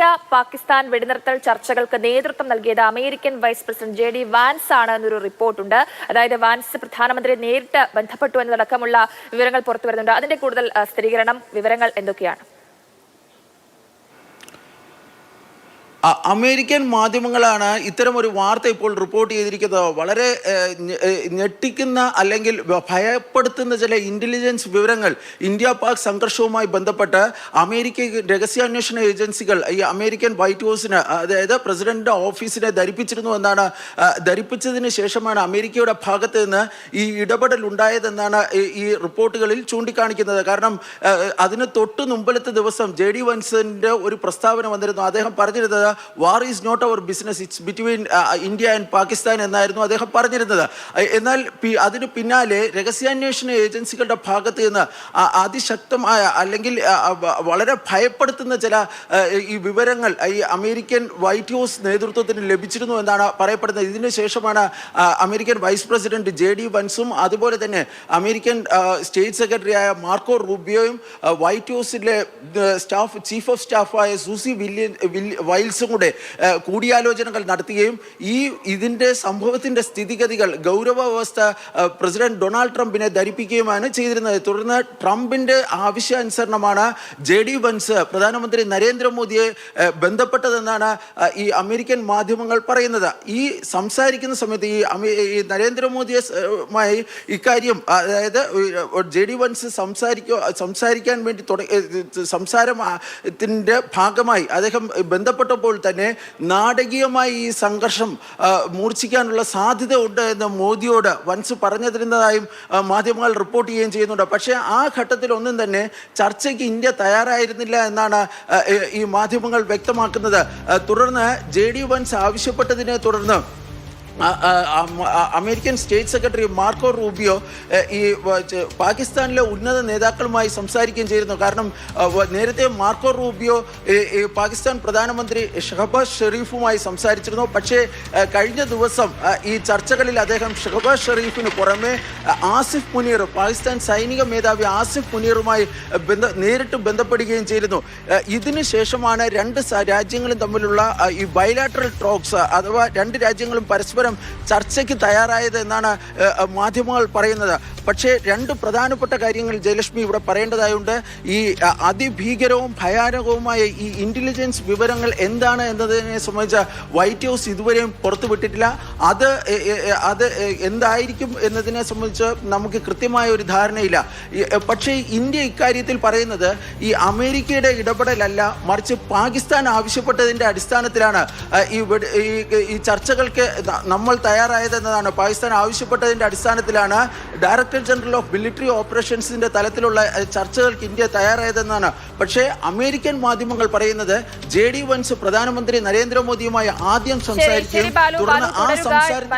India Pakistan വെടിനിർത്തൽ ചർച്ചകൾക്ക് നേതൃത്വം നൽകിയത് American vice president JD Vance ആണ് എന്നൊരു റിപ്പോർട്ടുണ്ട്. അതായത് വാൻസ് പ്രധാനമന്ത്രിയെ നേരിട്ട് ബന്ധപ്പെട്ടു എന്നതടക്കമുള്ള വിവരങ്ങൾ പുറത്തുവരുന്നുണ്ട്. അതിന്റെ കൂടുതൽ സ്ഥിരീകരണം വിവരങ്ങൾ എന്തൊക്കെയാണ്? അമേരിക്കൻ മാധ്യമങ്ങളാണ് ഇത്തരം ഒരു വാർത്ത ഇപ്പോൾ റിപ്പോർട്ട് ചെയ്തിരിക്കുന്നത്. വളരെ ഞെട്ടിക്കുന്ന അല്ലെങ്കിൽ ഭയപ്പെടുത്തുന്ന ചില ഇന്റലിജൻസ് വിവരങ്ങൾ ഇന്ത്യ പാക് സംഘർഷവുമായി ബന്ധപ്പെട്ട് അമേരിക്ക രഹസ്യാന്വേഷണ ഏജൻസികൾ ഈ അമേരിക്കൻ വൈറ്റ് ഹൗസിന്, അതായത് പ്രസിഡന്റിന്റെ ഓഫീസിനെ ധരിപ്പിച്ചിരുന്നു എന്നാണ്. ധരിപ്പിച്ചതിന് ശേഷമാണ് അമേരിക്കയുടെ ഭാഗത്ത് നിന്ന് ഈ ഇടപെടൽ ഉണ്ടായതെന്നാണ് ഈ റിപ്പോർട്ടുകളിൽ ചൂണ്ടിക്കാണിക്കുന്നത്. കാരണം അതിന് തൊട്ട് മുമ്പലത്തെ ദിവസം JD വാൻസിന്റെ ഒരു പ്രസ്താവന വന്നിരുന്നു. അദ്ദേഹം പറഞ്ഞിരുന്നത് war is not our business, it's between India and Pakistan എന്നായിരുന്നു അദ്ദേഹം പറഞ്ഞിരുന്നത്. എന്നാൽ അതിന് പിന്നാലെ രഹസ്യാന്വേഷണ ഏജൻസികളുടെ ഭാഗത്ത് നിന്ന് അതിശക്തമായ അല്ലെങ്കിൽ വളരെ ഭയപ്പെടുത്തുന്ന ചില ഈ വിവരങ്ങൾ ഈ അമേരിക്കൻ വൈറ്റ് ഹൗസ് നേതൃത്വത്തിന് ലഭിച്ചിരുന്നു എന്നാണ് പറയപ്പെടുന്നത്. ഇതിന് ശേഷമാണ് അമേരിക്കൻ വൈസ് പ്രസിഡന്റ് JD വാൻസും അതുപോലെ തന്നെ അമേരിക്കൻ സ്റ്റേറ്റ് സെക്രട്ടറിയായ മാർക്കോ റൂബിയോയും വൈറ്റ് ഹൗസിലെ ചീഫ് ഓഫ് സ്റ്റാഫായ സൂസി വൈൽസും കൂടെ കൂടിയാലോചനകൾ നടത്തുകയും ഇതിന്റെ സംഭവത്തിന്റെ സ്ഥിതിഗതികൾ ഗൗരവാവസ്ഥ പ്രസിഡന്റ് ഡൊണാൾഡ് ട്രംപിനെ ധരിപ്പിക്കുകയുമാണ് ചെയ്തിരുന്നത്. തുടർന്ന് ട്രംപിന്റെ ആവശ്യാനുസരണമാണ് JD വാൻസ് പ്രധാനമന്ത്രി നരേന്ദ്രമോദിയെ ബന്ധപ്പെട്ടതെന്നാണ് ഈ അമേരിക്കൻ മാധ്യമങ്ങൾ പറയുന്നത്. ഈ സംസാരിക്കുന്ന സമയത്ത് ഈ നരേന്ദ്രമോദിയുമായി ഇക്കാര്യം, അതായത് JD വാൻസ് സംസാരിക്കാൻ വേണ്ടി സംസാരത്തിന്റെ ഭാഗമായി അദ്ദേഹം ബന്ധപ്പെട്ടപ്പോൾ തന്നെ നാടകീയമായി ഈ സംഘർഷം മൂർച്ഛിക്കാനുള്ള സാധ്യത ഉണ്ട് എന്ന് മോദിയോട് വാൻസ് പറഞ്ഞിരുന്നതായും മാധ്യമങ്ങൾ റിപ്പോർട്ട് ചെയ്യുകയും ചെയ്യുന്നുണ്ട്. പക്ഷേ ആ ഘട്ടത്തിൽ ഒന്നും തന്നെ ചർച്ചയ്ക്ക് ഇന്ത്യ തയ്യാറായിരുന്നില്ല എന്നാണ് ഈ മാധ്യമങ്ങൾ വ്യക്തമാക്കുന്നത്. തുടർന്ന് JD വാൻസ് ആവശ്യപ്പെട്ടതിനെ തുടർന്ന് American state secretary Marco Rubio ഈ പാകിസ്ഥാനിലെ ഉന്നത നേതാക്കളുമായി സംസാരിക്കുകയും ചെയ്യുന്നു. കാരണം നേരത്തെ മാർക്കോ റൂബിയോ പാകിസ്ഥാൻ പ്രധാനമന്ത്രി ഷഹബാസ് ഷെരീഫുമായി സംസാരിച്ചിരുന്നു. പക്ഷേ കഴിഞ്ഞ ദിവസം ഈ ചർച്ചകളിൽ അദ്ദേഹം ഷഹബാസ് ഷെരീഫിന് പുറമെ ആസിഫ് മുനീർ, പാകിസ്ഥാൻ സൈനിക മേധാവി ആസിഫ് മുനീറുമായി നേരിട്ട് ബന്ധപ്പെടുകയും ചെയ്തിരുന്നു. ഇതിന് ശേഷമാണ് രണ്ട് രാജ്യങ്ങളും തമ്മിലുള്ള ഈ ബൈലാറ്ററൽ ടോക്സ് അഥവാ രണ്ട് രാജ്യങ്ങളും പരസ്പരം ചർച്ചയ്ക്ക് തയ്യാറായത് എന്നാണ് മാധ്യമങ്ങൾ പറയുന്നത്. പക്ഷേ രണ്ട് പ്രധാനപ്പെട്ട കാര്യങ്ങൾ ജയലക്ഷ്മി ഇവിടെ പറയേണ്ടതായുണ്ട്. ഈ അതിഭീകരവും ഭയാനകവുമായ ഈ ഇന്റലിജൻസ് വിവരങ്ങൾ എന്താണ് എന്നതിനെ സംബന്ധിച്ച് വൈറ്റ് ഹൗസ് ഇതുവരെയും പുറത്തുവിട്ടിട്ടില്ല. അത് എന്തായിരിക്കും എന്നതിനെ സംബന്ധിച്ച് നമുക്ക് കൃത്യമായ ഒരു ധാരണയില്ല. പക്ഷേ ഇന്ത്യ ഇക്കാര്യത്തിൽ പറയുന്നത് ഈ അമേരിക്കയുടെ ഇടപെടലല്ല, മറിച്ച് പാകിസ്ഥാൻ ആവശ്യപ്പെട്ടതിൻ്റെ അടിസ്ഥാനത്തിലാണ് ഈ ചർച്ചകൾക്ക് നമ്മൾ തയ്യാറായതെന്നതാണ്. പാകിസ്ഥാൻ ആവശ്യപ്പെട്ടതിൻ്റെ അടിസ്ഥാനത്തിലാണ് ഡയറക്ടർ ജനറൽ ഓഫ് മിലിറ്ററി ഓപ്പറേഷൻസിന്റെ തലത്തിലുള്ള ചർച്ചകൾക്ക് ഇന്ത്യ തയ്യാറായതെന്നാണ്. പക്ഷേ അമേരിക്കൻ മാധ്യമങ്ങൾ പറയുന്നത് JD വാൻസ് പ്രധാനമന്ത്രി നരേന്ദ്രമോദിയുമായി ആദ്യം സംസാരിക്കുകയും തുടർന്ന് ആ സംസാരം